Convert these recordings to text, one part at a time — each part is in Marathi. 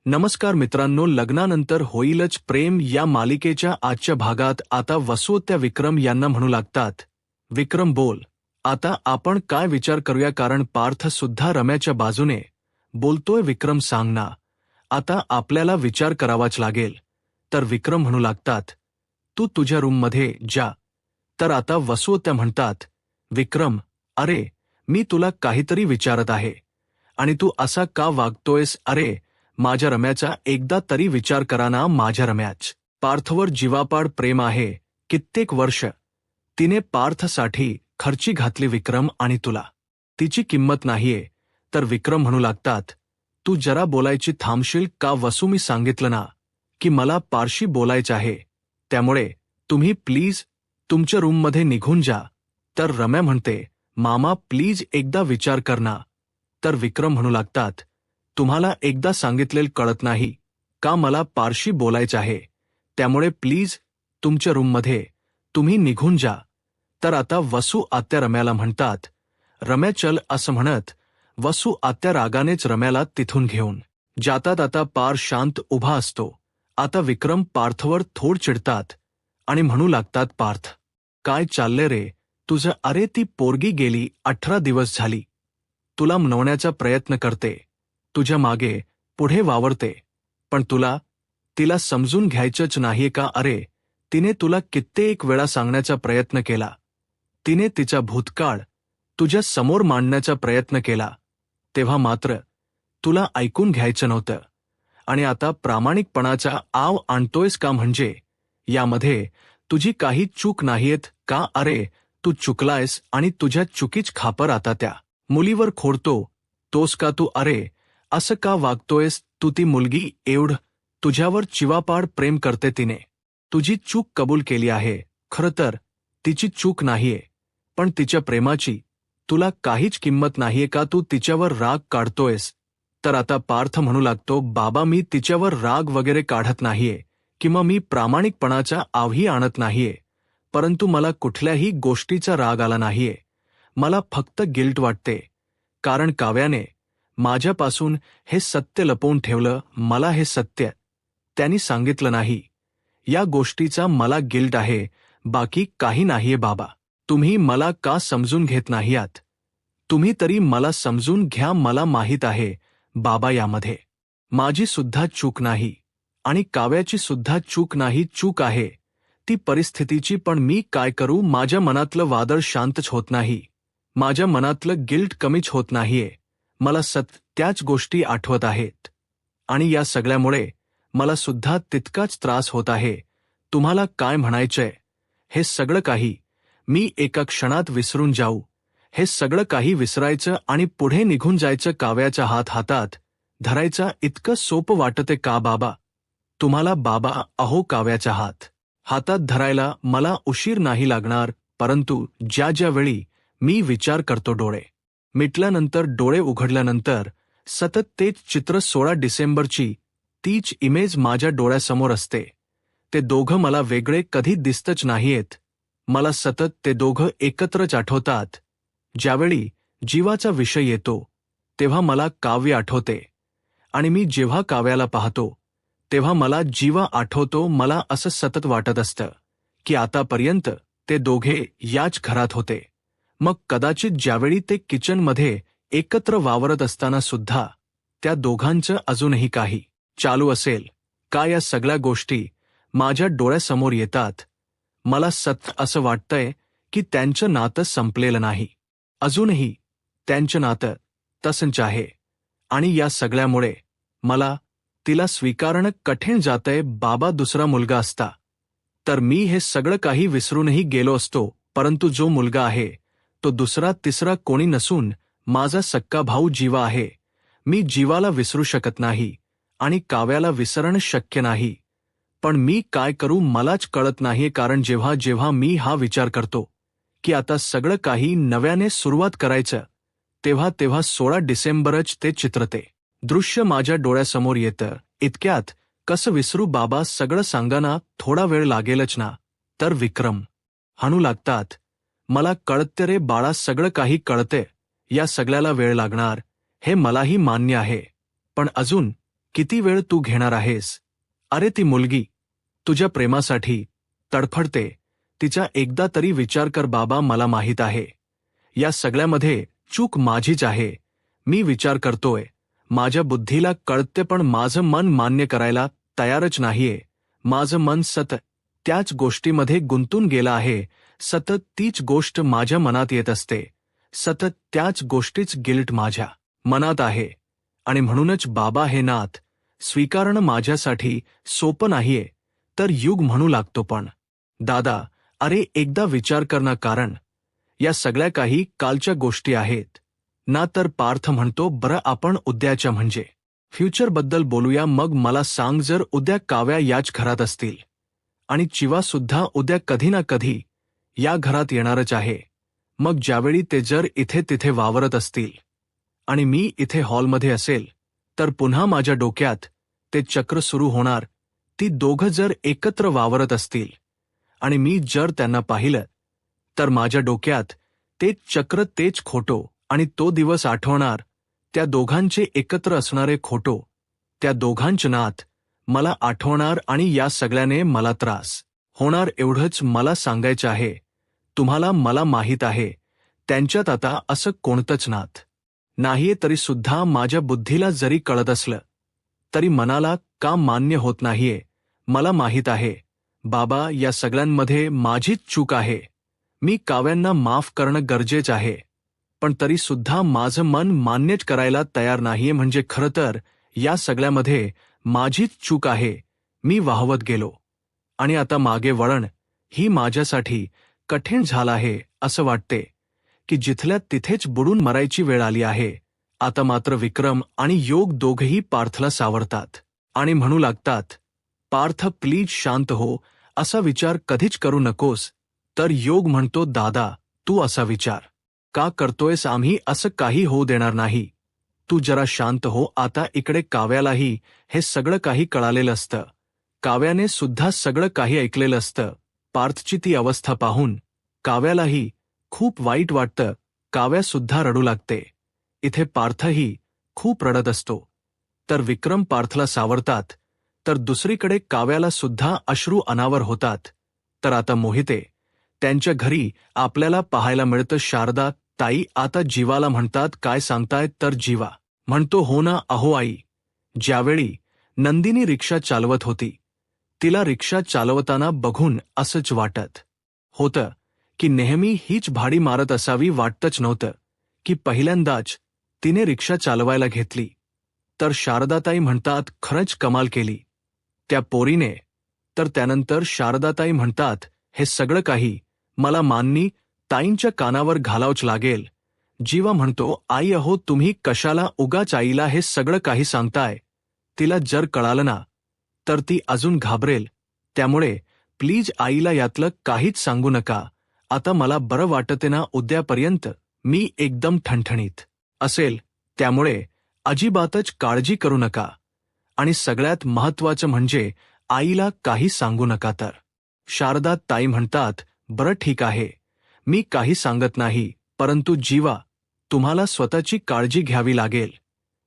नमस्कार मित्रांनो, लग्नानंतर होईलच प्रेम या मालिकेच्या आजच्या भागात आता वसू त्या विक्रम यांना म्हणू लागतात, विक्रम बोल. आता आपण काय विचार करूया, कारण पार्थ सुद्धा रम्याच्या बाजूने बोलतोय. विक्रम सांग ना, आता आपल्याला विचार करावाच लागेल. तर विक्रम म्हणू लागतात, तू तुझ्या रूममध्ये जा. तर आता वसू त्या म्हणतात, विक्रम अरे मी तुला काहीतरी विचारत आहे आणि तू असा का वागतोयस. अरे माझ्या रम्याचा एकदा तरी विचार करा ना. माझ्या रम्याच पार्थवर जीवापाड प्रेम आहे. कित्येक वर्ष तिने पार्थसाठी खर्ची घातली विक्रम, आणि तुला तिची किंमत नाहीये. तर विक्रम म्हणू लागतात, तू जरा बोलायची थांबशील का वसू. मी सांगितलं ना की मला पारशी बोलायचं आहे, त्यामुळे तुम्ही प्लीज तुमच्या रूममध्ये निघून जा. तर रम्या म्हणते, मामा प्लीज एकदा विचार कर ना. तर विक्रम म्हणू लागतात, तुम्हाला एकदा सांगितलेलं कळत नाही का, मला पारशी बोलायचं आहे, त्यामुळे प्लीज तुमच्या रूममध्ये तुम्ही निघून जा. तर आता वसू आत्या रम्याला म्हणतात, रम्या चल असं म्हणत वसू आत्या रागानेच रम्याला तिथून घेऊन जातात. आता पार शांत उभा असतो. आता विक्रम पार्थवर थोड चिडतात आणि म्हणू लागतात, पार्थ काय चालले रे तुझं. अरे ती पोरगी गेली 18 दिवस झाली, तुला मनवण्याचा प्रयत्न करते, तुझ्या मागे पुढे वावरते, पण तुला तिला समजून घ्यायचंच नाहीये का. अरे तिने तुला कित्येक वेळा सांगण्याचा प्रयत्न केला, तिने तिचा भूतकाळ तुझ्या समोर मांडण्याचा प्रयत्न केला, तेव्हा मात्र तुला ऐकून घ्यायचं नव्हतं. आणि आता प्रामाणिकपणाचा आव आणतोयस का. म्हणजे यामध्ये तुझी काही चूक नाहीयेत का. अरे तू चुकलायस आणि तुझ्या चुकीच खापर आता त्या मुलीवर खोडतो तोस का तू. अरे असं का वागतोयस तू. ती मुलगी एवढं तुझ्यावर चिवापाड प्रेम करते, तिने तुझी चूक कबूल केली आहे. खरं तर तिची चूक नाहीये, पण तिच्या प्रेमाची तुला काहीच किंमत नाहीये का. तू तिच्यावर राग काढतोयस. तर आता पार्थ म्हणू लागतो, बाबा मी तिच्यावर राग वगैरे काढत नाहीये किंवा मी प्रामाणिकपणाचा आवही आणत नाहीये, परंतु मला कुठल्याही गोष्टीचा राग आला नाहीये. मला फक्त गिल्ट वाटते, कारण काव्याने माझ्यापासून हे सत्य लपवून ठेवलं. मला हे सत्य त्यांनी सांगितलं नाही, या गोष्टीचा मला गिल्ट आहे, बाकी काही नाहीये. बाबा तुम्ही मला का समजून घेत नाही आहात. तुम्ही तरी मला समजून घ्या. मला माहीत आहे बाबा, यामध्ये माझी सुद्धा चूक नाही आणि काव्याची सुद्धा चूक नाही. चूक आहे ती परिस्थितीची, पण मी काय करू. माझ्या मनातलं वादळ शांतच होत नाही, माझ्या मनातलं गिल्ट कमीच होत नाहीये. मला त्याच गोष्टी आठवत आहेत आणि या सगळ्यामुळे मला सुद्धा तितकाच त्रास होत आहे. तुम्हाला काय म्हणायचंय, हे सगळं काही मी एका क्षणात विसरून जाऊ, हे सगळं काही विसरायचं आणि पुढे निघून जायचं. काव्याचा हात हातात धरायचा इतकं सोपं वाटते का बाबा तुम्हाला. बाबा अहो काव्याचा हात हातात धरायला मला उशीर नाही लागणार, परंतु ज्या ज्या वेळी मी विचार करतो, डोळे मिटल्यानंतर, डोळे उघडल्यानंतर सतत तेच चित्र, 16 डिसेंबरची तीच इमेज माझ्या डोळ्यासमोर असते. ते दोघं मला वेगळे कधी दिसतच नाहीयेत, मला सतत ते दोघं एकत्रच आठवतात. ज्यावेळी जीवाचा विषय येतो तेव्हा मला काव्य आठवते, आणि मी जेव्हा काव्याला पाहतो तेव्हा मला जीवा आठवतो. मला असं सतत वाटत असतं की आतापर्यंत ते दोघे याच घरात होते. मग कदाचित ज्यावेळी ते किचनमध्ये एकत्र वावरत असताना सुद्धा त्या दोघांचं अजूनही काही चालू असेल का. या सगळ्या गोष्टी माझ्या डोळ्यासमोर येतात. मला असं वाटतंय की त्यांचं नातं संपलेलं नाही, अजूनही त्यांचं नातं तसंच आहे, आणि या सगळ्यामुळे मला तिला स्वीकारणं कठीण जातंय. बाबा दुसरा मुलगा असता तर मी हे सगळं काही विसरूनही गेलो असतो, परंतु जो मुलगा आहे तो दुसरा तिसरा कोणी नसून माझा सक्का भाऊ जीवा आहे. मी जीवाला विसरू शकत नाही आणि काव्याला विसरणं शक्य नाही, पण मी काय करू मलाच कळत नाहीये. कारण जेव्हा जेव्हा मी हा विचार करतो की आता सगळं काही नव्याने सुरुवात करायचं, तेव्हा तेव्हा 16 डिसेंबरच ते चित्र, ते दृश्य माझ्या डोळ्यासमोर येतं. इतक्यात कसं विसरू बाबा, सगळं सांगा ना, थोडा वेळ लागेलच ना. तर विक्रम म्हणू लागतात, मला कळते रे बाळा, सगळं काही कळते, या सगळ्याला वेळ लागणार हे मलाही मान्य आहे, पण अजून किती वेळ तू घेणार आहेस? अरे ती मुलगी तुझ्या प्रेमासाठी तडफडते, तिचा एकदा तरी विचार कर बाबा. मला माहीत आहे या सगळ्यामध्ये चूक माझीच आहे. मी विचार करतोय, माझ्या बुद्धीला कळते, पण माझं मन मान्य करायला तयारच नाहीये. माझं मन सतत त्याच गोष्टीमध्ये गुंतून गेलं आहे. सतत तीच गोष्ट माझ्या मनात येत असते. सतत त्याच गोष्टीच गिल्ट माझ्या मनात आहे. आणि म्हणूनच बाबा हे नात स्वीकारणं माझ्यासाठी सोपं नाहीये. तर युग म्हणू लागतो, पण दादा अरे एकदा विचार कर ना, कारण या सगळ्या काही कालच्या गोष्टी आहेत ना. तर पार्थ म्हणतो, बरं आपण उद्याच्या म्हणजे फ्युचरबद्दल बोलूया. मग मला सांग, जर उद्या काव्या याच घरात असतील आणि चिवा सुद्धा उद्या कधी ना कधी या घरात येणारच आहे, मग ज्यावेळी ते जर इथे तिथे वावरत असतील आणि मी इथे हॉलमध्ये असेल, तर पुन्हा माझ्या डोक्यात ते चक्र सुरू होणार. ती दोघं जर एकत्र वावरत असतील आणि मी जर त्यांना पाहिलं, तर माझ्या डोक्यात तेच चक्र, तेच खोटो, आणि तो दिवस आठवणार, त्या दोघांचे एकत्र असणारे खोटो, त्या दोघांचे नात मला आठवणार. आणि या सगळ्याने मला त्रास होणार. एवढंच मला सांगायचं आहे तुम्हाला. मला माहीत आहे त्यांच्यात आता असं कोणतंच नात नाहीये. तरी सुद्धा माझ्या बुद्धीला जरी कळत असलं तरी मनाला का मान्य होत नाहीये. मला माहीत आहे बाबा या सगळ्यांमध्ये माझीच चूक आहे. मी काव्यांना माफ करणं गरजेचं आहे, पण तरी सुद्धा माझं मन मान्यच करायला तयार नाहीये. म्हणजे खरं तर या सगळ्यामध्ये माझीच चूक आहे. मी वाहवत गेलो आणि आता मागे वळण ही माझ्यासाठी कठीण झालं आहे. असं वाटते की जिथल्या तिथेच बुडून मरायची वेळ आली आहे. आता मात्र विक्रम आणि योग दोघेही पार्थला सावरतात आणि म्हणू लागतात, पार्थ प्लीज शांत हो, असा विचार कधीच करू नकोस. तर योग म्हणतो, दादा तू असा विचार का करतोयस? आम्ही असं काही होऊ देणार नाही. तू जरा शांत हो. आता इकडे काव्यालाही हे सगळं काही कळालेलं असतं. काव्याने सुद्धा सगळं काही ऐकलेलं असतं. पार्थची ती अवस्था पाहून काव्यालाही खूप वाईट वाटतं. काव्या सुद्धा रडू लागते. इथे पार्थही खूप रडत असतो. तर विक्रम पार्थला सावरतात, तर दुसरीकडे काव्याला सुद्धा अश्रू अनावर होतात. तर आता मोहिते त्यांच्या घरी आपल्याला पाहायला मिळतं. शारदा ताई आता जीवाला म्हणतात, काय सांगतायत? तर जीवा म्हणतो, हो ना अहो आई. ज्यावेळी नंदिनी रिक्षा चालवत होती, तिला रिक्षा चालवताना बघून असंच वाटत होतं की नेहमी हीच भाडी मारत असावी. वाटतच नव्हतं की पहिल्यांदाच तिने रिक्षा चालवायला घेतली. तर शारदाताई म्हणतात, खरंच कमाल केली त्या पोरीने. तर त्यानंतर शारदाताई म्हणतात, हे सगळं काही मला मान्नी ताईंच्या कानावर घालावंच लागेल. जीवा म्हणतो, आई अहो तुम्ही कशाला उगाच आईला हे सगळं काही सांगताय? तिला जर कळालं ना तर ती अजून घाबरेल. त्यामुळे प्लीज आईला यातलं काहीच सांगू नका. आता मला बरं वाटते ना, उद्यापर्यंत मी एकदम ठणठणीत असेल. त्यामुळे अजिबातच काळजी करू नका. आणि सगळ्यात महत्त्वाचं म्हणजे आईला काही सांगू नका. तर शारदा ताई म्हणतात, बरं ठीक आहे, मी काही सांगत नाही, परंतु जीवा तुम्हाला स्वतःची काळजी घ्यावी लागेल.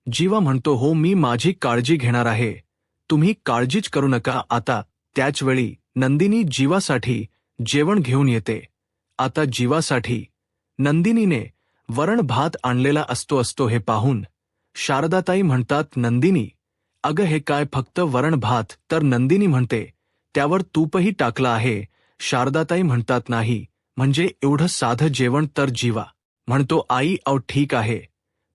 जीवा म्हणतो, हो मी माझी काळजी घेणार आहे, तुम्ही काळजीच करू नका. आता त्याचवेळी नंदिनी जीवासाठी जेवण घेऊन येते. आता जीवासाठी नंदिनीने वरण भात आणलेला असतो हे पाहून शारदाताई म्हणतात, नंदिनी अगं हे काय फक्त वरण भात? तर नंदिनी म्हणते, त्यावर तूपही टाकलं आहे. शारदाताई म्हणतात, नाही म्हणजे एवढं साधं जेवण? तर जीवा म्हणतो, आई अहो ठीक आहे,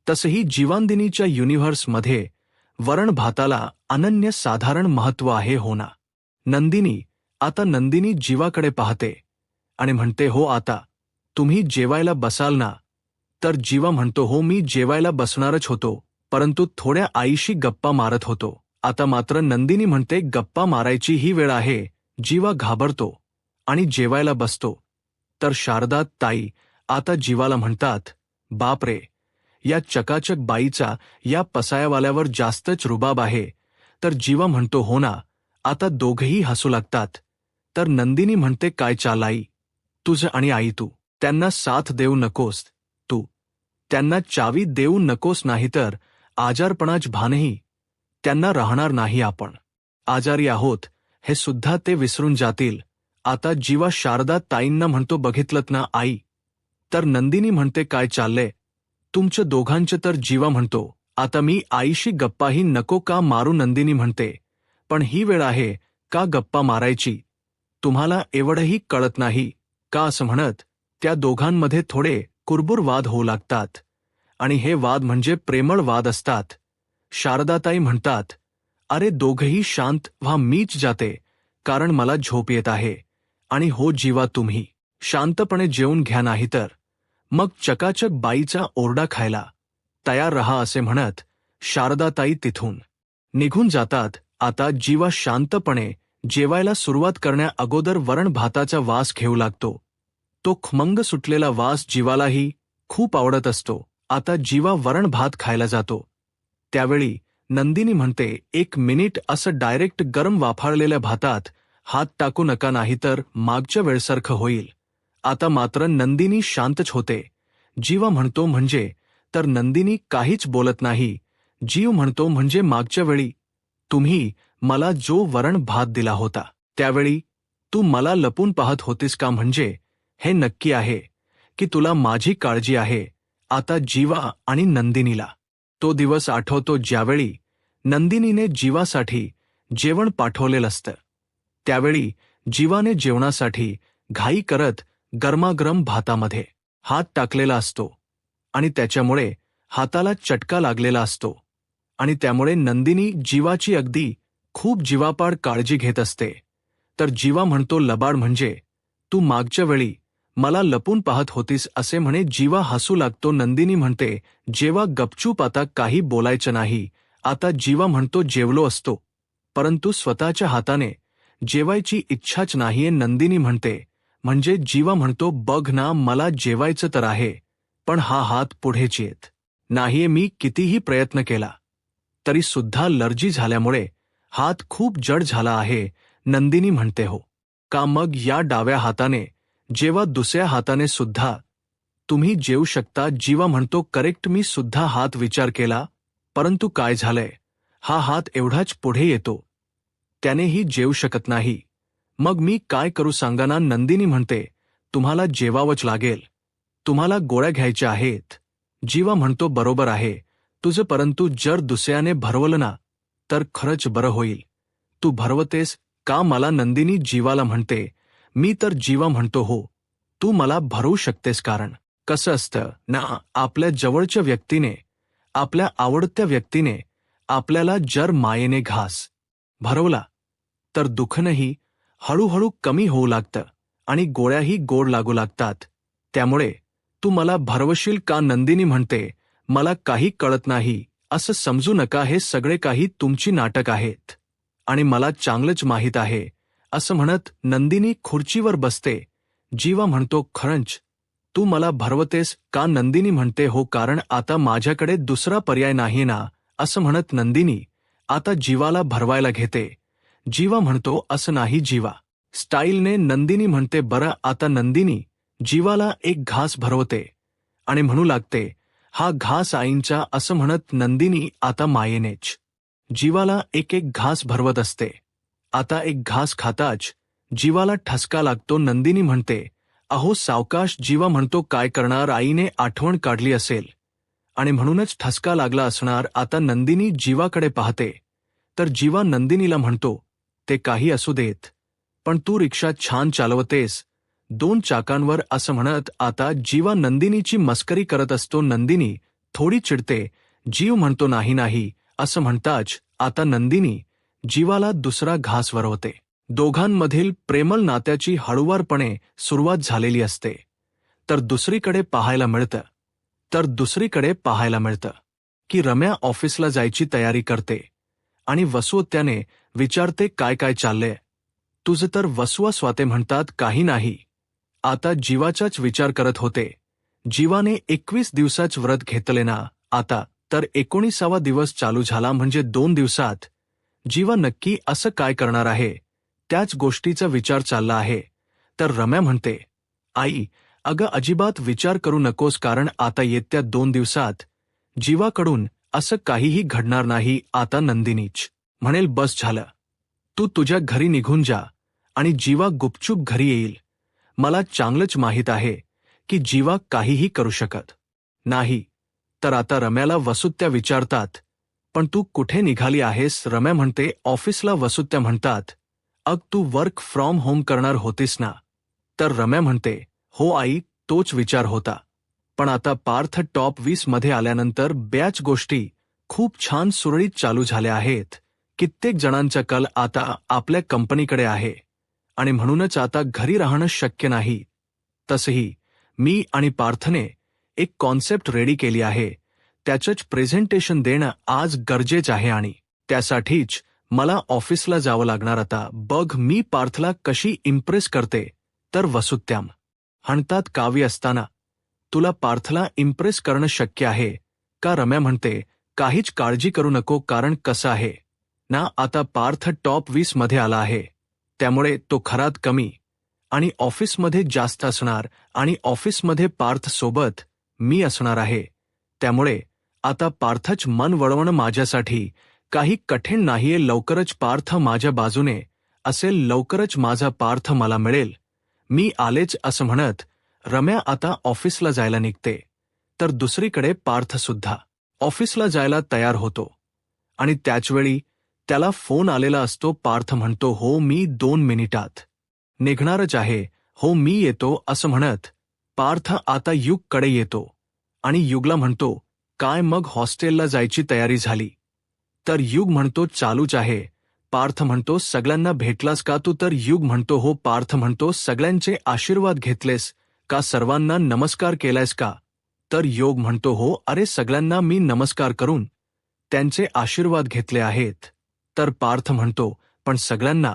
तसंही जीवांदिनीच्या युनिव्हर्समध्ये वरण भाताला अनन्य साधारण महत्त्व आहे हो ना. नंदिनी आता नंदिनी जीवाकडे पाहते आणि म्हणते, हो आता तुम्ही जेवायला बसाल ना? तर जीवा म्हणतो, हो मी जेवायला बसणारच होतो, परंतु थोड्या आईशी गप्पा मारत होतो. आता मात्र नंदिनी म्हणते, गप्पा मारायची ही वेळ आहे. जीवा घाबरतो आणि जेवायला बसतो. तर शारदा ताई आता जीवाला म्हणतात, बापरे, या चकाचक बाईचा या पसायावाल्यावर जास्तच रुबाब आहे. तर जीवा म्हणतो, हो ना. आता दोघेही हसू लागतात. तर नंदिनी म्हणते, काय चाल आई तुझं आणि आई, तू त्यांना साथ देऊ नकोस, तू त्यांना चावी देऊ नकोस, नाहीतर आजारपणाच भानही त्यांना राहणार नाही. आपण आजारी आहोत हे सुद्धा ते विसरून जातील. आता जीवा शारदा ताईंना म्हणतो, बघितलत ना आई? तर नंदिनी म्हणते, काय चाललंय तुमच्या दोघांचं? तर जीवा म्हणतो, आता मी आईशी गप्पाही नको का मारू? नंदिनी म्हणते, पण ही वेळ आहे का गप्पा मारायची? तुम्हाला एवढंही कळत नाही का? असं म्हणत त्या दोघांमध्ये थोडे कुरबुर वाद होऊ लागतात. आणि हे वाद म्हणजे प्रेमळ वाद असतात. शारदाताई म्हणतात, अरे दोघंही शांत व्हा, मीच जाते कारण मला झोप येत आहे. आणि हो जीवा, तुम्ही शांतपणे जेवून घ्या, नाही तर मग चकाचक बाईचा ओरडा खायला तयार रहा. असे म्हणत शारदाताई तिथून निघून जातात. आता जीवा शांतपणे जेवायला सुरुवात करण्या अगोदर वरण भाताचा वास घेऊ लागतो. तो खमंग सुटलेला वास जीवालाही खूप आवडत असतो. आता जीवा वरण भात खायला जातो. त्यावेळी नंदिनी म्हणते, एक मिनिट, असं डायरेक्ट गरम वाफाळलेल्या भातात हात टाकू नका, नाहीतर मागच्या वेळसारखं होईल. आता मात्र नंदिनी शांतच होते. जीवा म्हणतो, म्हणजे? तर नंदिनी काहीच बोलत नाही. जीव म्हणतो, म्हणजे मागच्या वेळी तुम्ही मला जो वरण भात दिला होता त्यावेळी तू मला लपून पाहत होतीस का? म्हणजे हे नक्की आहे की तुला माझी काळजी आहे? आता जीवा आणि नंदिनीला तो दिवस आठवतो ज्यावेळी नंदिनीने जीवासाठी जेवण पाठवलेलं असतं. त्यावेळी जीवाने जेवणासाठी घाई करत गरमागरम भातामध्ये हात टाकलेला असतो आणि त्याच्यामुळे हाताला चटका लागलेला असतो. आणि त्यामुळे नंदिनी जीवाची अगदी खूप जीवापाड काळजी घेत असते. तर जीवा म्हणतो, लबाड, म्हणजे तू मागच्या वेळी मला लपून पाहत होतीस असे म्हणे. जीवा हसू लागतो. नंदिनी म्हणते, जेवा गपचूप, आता काही बोलायचं नाही. आता जीवा म्हणतो, जेवलो असतो परंतु स्वतःच्या हाताने जेवायची इच्छाच नाहीये. नंदिनी म्हणते, म्हणजे? जीवा म्हणतो, बघ ना, मला जेवायचं तर आहे पण हा हात पुढेच येत नाहीये. मी कितीही प्रयत्न केला तरी सुद्धा लर्जी झाल्यामुळे हात खूप जड झाला आहे. नंदिनी म्हणते, हो का? मग या डाव्या हाताने जेव्हा दुसऱ्या हाताने सुद्धा तुम्ही जेवू शकता. जीवा म्हणतो, करेक्ट, मी सुद्धा हात विचार केला परंतु काय झालंय, हा हात एवढाच पुढे येतो, त्यानेही जेवू शकत नाही. मग मी काय करू सांगा ना? नंदिनी म्हणते, तुम्हाला जेवावंच लागेल, तुम्हाला गोळ्या घ्यायच्या आहेत. जीवा म्हणतो, बरोबर आहे तुझं, परंतु जर दुसऱ्याने भरवलं ना तर खरंच बरं होईल. तू भरवतेस का मला? नंदिनी जीवाला म्हणते, मी तर. जीवा म्हणतो, हो तू मला भरवू शकतेस, कारण कसं असतं ना, आपल्या जवळच्या व्यक्तीने, आपल्या आवडत्या व्यक्तीने आपल्याला जर मायेने घास भरवला तर दुःखनंही हळूहळू कमी होऊ लागतं आणि गोळ्याही गोड लागू लागतात. त्यामुळे तू मला भरवशील का? नंदिनी म्हणते, मला काही कळत नाही असं समजू नका, हे सगळे काही तुमची नाटक आहेत आणि मला चांगलंच माहीत आहे. असं म्हणत नंदिनी खुर्चीवर बसते. जीवा म्हणतो, खरंच तू मला भरवतेस का? नंदिनी म्हणते, हो, कारण आता माझ्याकडे दुसरा पर्याय नाही ना. असं म्हणत नंदिनी आता जीवाला भरवायला घेते. जीवा म्हणतो, असं नाही जीवा, स्टाईलने. नंदिनी म्हणते, बरं. आता नंदिनी जीवाला एक घास भरवते आणि म्हणू लागते, हा घास आईंचा. असं म्हणत नंदिनी आता मायेनेच जीवाला एक एक घास भरवत असते. आता एक घास खाताच जीवाला ठसका लागतो. नंदिनी म्हणते, अहो सावकाश. जीवा म्हणतो, काय करणार, आईने आठवण काढली असेल आणि म्हणूनच ठसका लागला असणार. आता नंदिनी जीवाकडे पाहते तर जीवा नंदिनीला म्हणतो, ते काही असू देत पण तू रिक्षा छान चालवतेस, 2 चाकांवर. असं म्हणत आता जीवा नंदिनीची मस्करी करत असतो. नंदिनी थोडी चिडते. जीव म्हणतो, नाही नाही. असं म्हणताच आता नंदिनी जीवाला दुसरा घास वरवते. दोघांमधील प्रेमळ नात्याची हळुवारपणे सुरुवात झालेली असते. तर दुसरीकडे पाहायला मिळतं की रम्या ऑफिसला जायची तयारी करते आणि वसू त्याने विचारते, काय काय चाललंय तुझं? तर वसुआ स्वाते म्हणतात, काही नाही. आता जीवाचाच विचार करत होते. जीवाने 21 दिवसाच व्रत घेतले ना, आता तर 19वा दिवस चालू झाला, म्हणजे 2 दिवसात जीवा नक्की असं काय करणार आहे, त्याच गोष्टीचा विचार चालला आहे. तर रम्या म्हणते, आई अगं अजिबात विचार करू नकोस, कारण आता येत्या 2 दिवसात जीवाकडून असं काहीही घडणार नाही आता नंदिनीच म्हणेल बस झालं. तू तुझ्या घरी निघून जा आणि जीवा गुपचूप घरी येईल. मला चांगलंच माहीत आहे की जीवा काहीही करू शकत नाही. तर आता रम्याला वसुत्या विचारतात, पण तू कुठे निघाली आहेस? रम्या म्हणते ऑफिसला. वसुत्या म्हणतात, अग तू वर्क फ्रॉम होम करणार होतीस ना? तर रम्या म्हणते, हो आई, तोच विचार होता. पण आता पार्थ टॉप 20 मध्ये आल्यानंतर बऱ्याच गोष्टी खूप छान सुरळीत चालू झाल्या आहेत. कित्येक जणांचा कल आता आपल्या कंपनीकडे आहे आणि म्हणूनच आता घरी राहणं शक्य नाही. तसंही मी आणि पार्थने एक कॉन्सेप्ट रेडी केली आहे. त्याचंच प्रेझेंटेशन देणं आज गरजेचं आहे आणि त्यासाठीच मला ऑफिसला जावं लागणार. आता बघ मी पार्थला कशी इम्प्रेस करते. तर वसुत्याम म्हणतात, काव्य असताना तुला पार्थला इम्प्रेस करणं शक्य आहे का? रम्या म्हणते, काहीच काळजी करू नको, कारण कसं आहे ना, आता पार्थ टॉप 20 मध्ये आला आहे. त्यामुळे तो घरात कमी आणि ऑफिसमध्ये जास्त असणार आणि ऑफिसमध्ये पार्थ सोबत मी असणार आहे. त्यामुळे आता पार्थच मन वळवणं माझ्यासाठी काही कठीण नाहीये. लवकरच पार्थ माझ्या बाजूने असेल, लवकरच माझा पार्थ मला मिळेल. मी आलेच असं म्हणत रम्या आता ऑफिसला जायला निघते. तर दुसरीकडे पार्थ सुद्धा ऑफिसला जायला तयार होतो आणि त्याचवेळी त्याला फोन आलेला असतो. पार्थ म्हणतो, हो मी 2 मिनिटात निघणारच आहे. हो मी येतो असं म्हणत पार्थ आता युगकडे येतो आणि युगला म्हणतो, काय मग हॉस्टेलला जायची तयारी झाली? तर युग म्हणतो, चालूच आहे. पार्थ म्हणतो, सगळ्यांना भेटलास का तू? तर युग म्हणतो, हो. पार्थ म्हणतो, सगळ्यांचे आशीर्वाद घेतलेस का? सर्वांना नमस्कार केलायस का? तर योग म्हणतो, हो, अरे सगळ्यांना मी नमस्कार करून त्यांचे आशीर्वाद घेतले आहेत. तर पार्थ म्हणतो, पण सगळ्यांना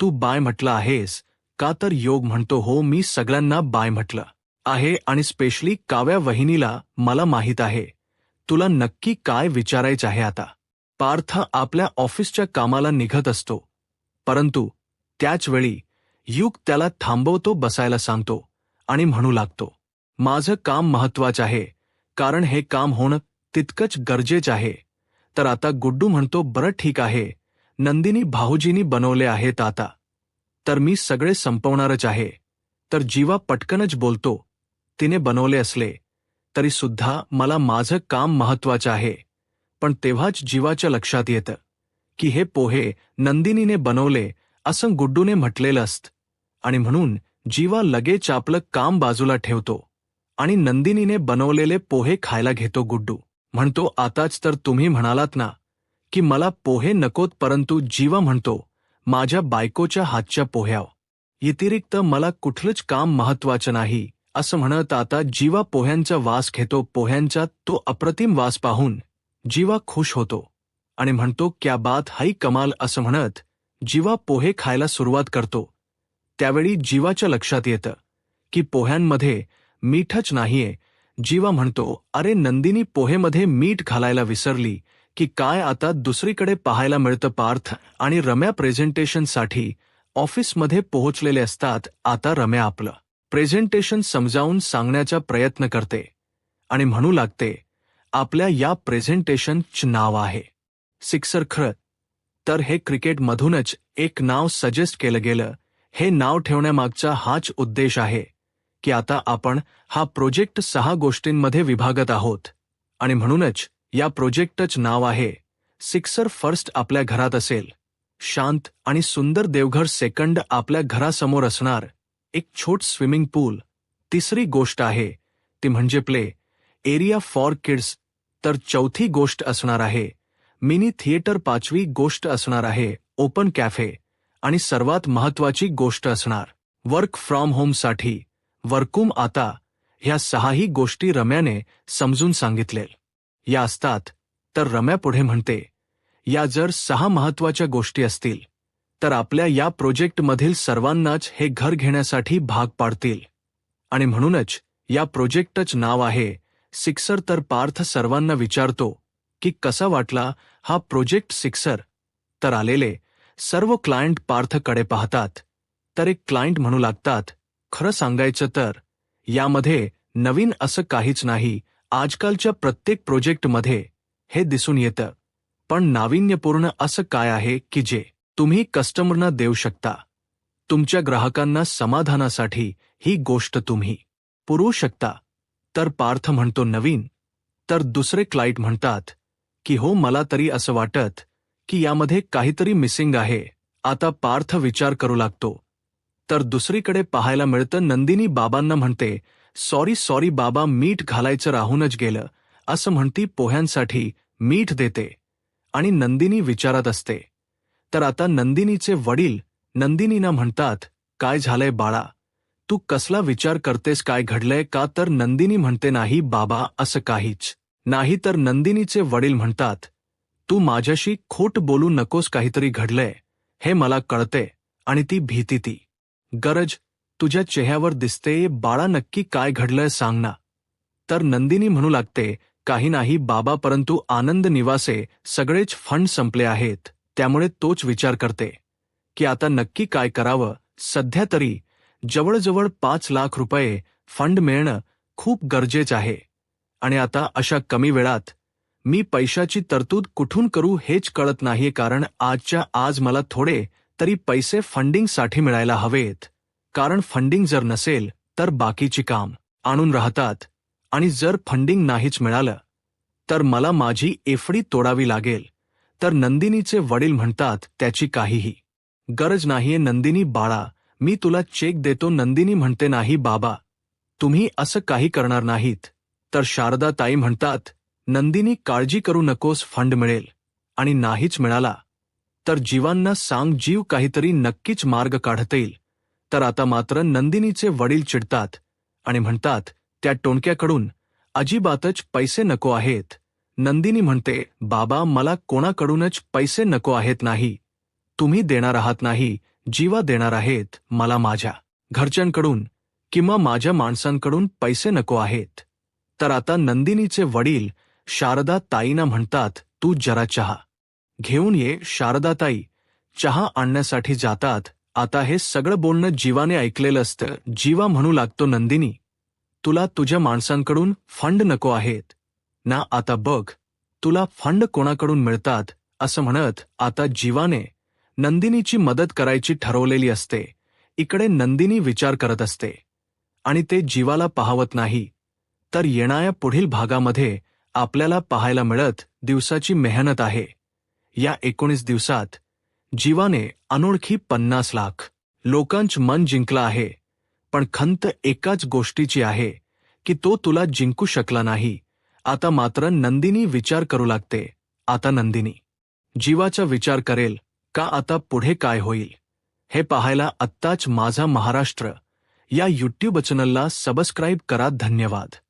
तू बाय म्हटलं आहेस का? तर योग म्हणतो, हो मी सगळ्यांना बाय म्हटलं आहे आणि स्पेशली काव्या वहिनीला. मला माहीत आहे तुला नक्की काय विचारायचं आहे आता. पार्थ आपल्या ऑफिसच्या कामाला निघत असतो, परंतु त्याच वेळी युग त्याला थांबवतो, बसायला सांगतो आणि म्हणू लागतो, माझं काम महत्वाचं आहे, कारण हे काम होणं तितकंच गरजेचं आहे. तर आता गुड्डू म्हणतो, बरं ठीक आहे, नंदिनी भाऊजींनी बनवले आहेत आता, तर मी सगळे संपवणारच आहे. तर जीवा पटकनच बोलतो, तिने बनवले असले तरी सुद्धा मला माझं काम महत्वाचं आहे. पण तेव्हाच जीवाच्या लक्षात येतं की हे पोहे नंदिनीने बनवले असं गुड्डूने म्हटलेलं असतं आणि म्हणून जीवा लगेच आपलं काम बाजूला ठेवतो आणि नंदिनीने बनवलेले पोहे खायला घेतो. गुड्डू म्हणतो, आताच तर तुम्ही म्हणालात ना की मला पोहे नकोत, परंतु जीवा म्हणतो, माझ्या बायकोच्या हातच्या पोह्या व्यतिरिक्त मला कुठलंच काम महत्वाचं नाही असं म्हणत आता जीवा पोह्यांचा वास घेतो. पोह्यांचा तो अप्रतिम वास पाहून जीवा खुश होतो आणि म्हणतो, क्या बात हाई, कमाल असं म्हणत जीवा पोहे खायला सुरुवात करतो. त्यावेळी जीवाच्या लक्षात येतं की पोह्यांमध्ये मीठच नाहीये. जीवा म्हणतो, अरे नंदिनी पोहेमध्ये मीठ घालायला विसरली की काय? आता दुसरीकडे पाहायला मिळतं पार्थ आणि रम्या प्रेझेंटेशनसाठी ऑफिसमध्ये पोहोचलेले असतात. आता रम्या आपलं प्रेझेंटेशन समजावून सांगण्याचा प्रयत्न करते आणि म्हणू लागते, आपल्या या प्रेझेंटेशनचं नाव आहे सिक्सर. खरं तर हे क्रिकेटमधूनच एक नाव सजेस्ट केलं गेलं. हे नाव ठेवण्यामागचा हाच उद्देश आहे की आता आपण हा प्रोजेक्ट 6 गोष्टींमध्ये विभागत आहोत आणि म्हणूनच या प्रोजेक्टचं नाव आहे सिक्सर. फर्स्ट आपल्या घरात असेल शांत आणि सुंदर देवघर. सेकंड आपल्या घरासमोर असणार एक छोट स्विमिंग पूल. तिसरी गोष्ट आहे ती म्हणजे प्ले एरिया फॉर किड्स. तर चौथी गोष्ट असणार आहे मिनी थिएटर. पाचवी गोष्ट असणार आहे ओपन कॅफे आणि सर्वात महत्वाची गोष्ट असणार वर्क फ्रॉम होमसाठी वर्कूम. आता ह्या 6ही गोष्टी रम्याने समजून सांगितले या असतात. तर रम्या पुढे म्हणते, या जर 6 महत्वाच्या गोष्टी असतील तर आपल्या या प्रोजेक्टमधील सर्वांनाच हे घर घेण्यासाठी भाग पाडतील आणि म्हणूनच या प्रोजेक्टचं नाव आहे सिक्सर. तर पार्थ सर्वांना विचारतो की कसा वाटला हा प्रोजेक्ट सिक्सर. तर आलेले सर्व क्लायंट पार्थकडे पाहतात. तर एक क्लायंट म्हणू लागतात, खरं सांगायचं तर यामध्ये नवीन असं काहीच नाही. आजकालच्या प्रत्येक प्रोजेक्टमध्ये हे दिसून येतं. पण नाविन्यपूर्ण असं काय आहे की जे तुम्ही कस्टमरना देऊ शकता? तुमच्या ग्राहकांना समाधानासाठी ही गोष्ट तुम्ही पुरवू शकता. तर पार्थ म्हणतो नवीन. तर दुसरे क्लायंट म्हणतात की हो, मला तरी असं वाटत की यामध्ये काहीतरी मिसिंग आहे. आता पार्थ विचार करू लागतो. तर दुसरीकडे पाहायला मिळतं नंदिनी बाबांना म्हणते, सॉरी बाबा, मीठ घालायचं राहूनच गेलं, असं म्हणती पोह्यांसाठी मीठ देते. आणि नंदिनी विचारात असते. तर आता नंदिनीचे वडील नंदिनीना म्हणतात, काय झालंय बाळा, तू कसला विचार करतेस, काय घडलंय का? तर नंदिनी म्हणते, नाही बाबा, असं काहीच नाही. तर नंदिनीचे वडील म्हणतात, तू माझ्याशी खोट बोलू नकोस, काहीतरी घडलंय हे मला कळते. आणि ती भीती, ती गरज तुझ्या चेहऱ्यावर दिसते. बाळा, नक्की काय घडलंय सांग ना. तर नंदिनी म्हणू लागते, काही नाही बाबा, परंतु आनंद निवासे सगळेच फंड संपले आहेत. त्यामुळे तोच विचार करते की आता नक्की काय करावं. सध्या तरी जवळजवळ 5 लाख रुपये फंड मिळणं खूप गरजेचं आहे. आणि आता अशा कमी वेळात मी पैशाची तरतूद कुठून करू हेच कळत नाहीये. कारण आजच्या आज मला थोडे तरी पैसे फंडिंगसाठी मिळायला हवेत. कारण फंडिंग जर नसेल तर बाकीची काम आणून राहतात. आणि जर फंडिंग नाहीच मिळालं तर मला माझी एफडी तोडावी लागेल. तर नंदिनीचे वडील म्हणतात, त्याची काहीही गरज नाहीये नंदिनी बाळा, मी तुला चेक देतो. नंदिनी म्हणते, नाही बाबा, तुम्ही असं काही करणार नाहीत. तर शारदा ताई म्हणतात, नंदिनी काळजी करू नकोस, फंड मिळेल. आणि नाहीच मिळाला तर जीवांना सांग, जीव काहीतरी नक्कीच मार्ग काढता येईल. तर आता मात्र नंदिनीचे वडील चिडतात आणि म्हणतात, त्या टोणक्याकडून अजिबातच पैसे नको आहेत. नंदिनी म्हणते, बाबा, मला कोणाकडूनच पैसे नको आहेत. नाही, तुम्ही देणार आहात, नाही, जीवा देणार आहेत. मला माझ्या घरच्यांकडून किंवा माझ्या माणसांकडून पैसे नको आहेत. तर आता नंदिनीचे वडील शारदा ताईंना म्हणतात, तू जरा चहा घेऊन ये. शारदाताई चहा आणण्यासाठी जातात. आता हे सगळं बोलणं जीवाने ऐकलेलं असतं. जीवा म्हणू लागतो, नंदिनी, तुला तुझ्या माणसांकडून फंड नको आहेत ना. आता बघ, तुला फंड कोणाकडून मिळतात. असं म्हणत आता जीवाने नंदिनीची मदत करायची ठरवलेली असते. इकडे नंदिनी विचार करत असते आणि ते जीवाला पाहवत नाही. तर येणाऱ्या पुढील भागामध्ये आपल्याला पाहायला मिळत दिवसाची मेहनत आहे. या 19 दिवसात जीवाने अनोळखी 50 लाख लोकांचं मन जिंकलं आहे. पण खंत एकाच गोष्टीची आहे की तो तुला जिंकू शकला नाही. आता मात्र नंदिनी विचार करू लागते. आता नंदिनी जीवाचा विचार करेल का? आता पुढे काय होईल हे पाहायला आत्ताच माझा महाराष्ट्र या यूट्यूब चॅनलला सबस्क्राईब करा. धन्यवाद.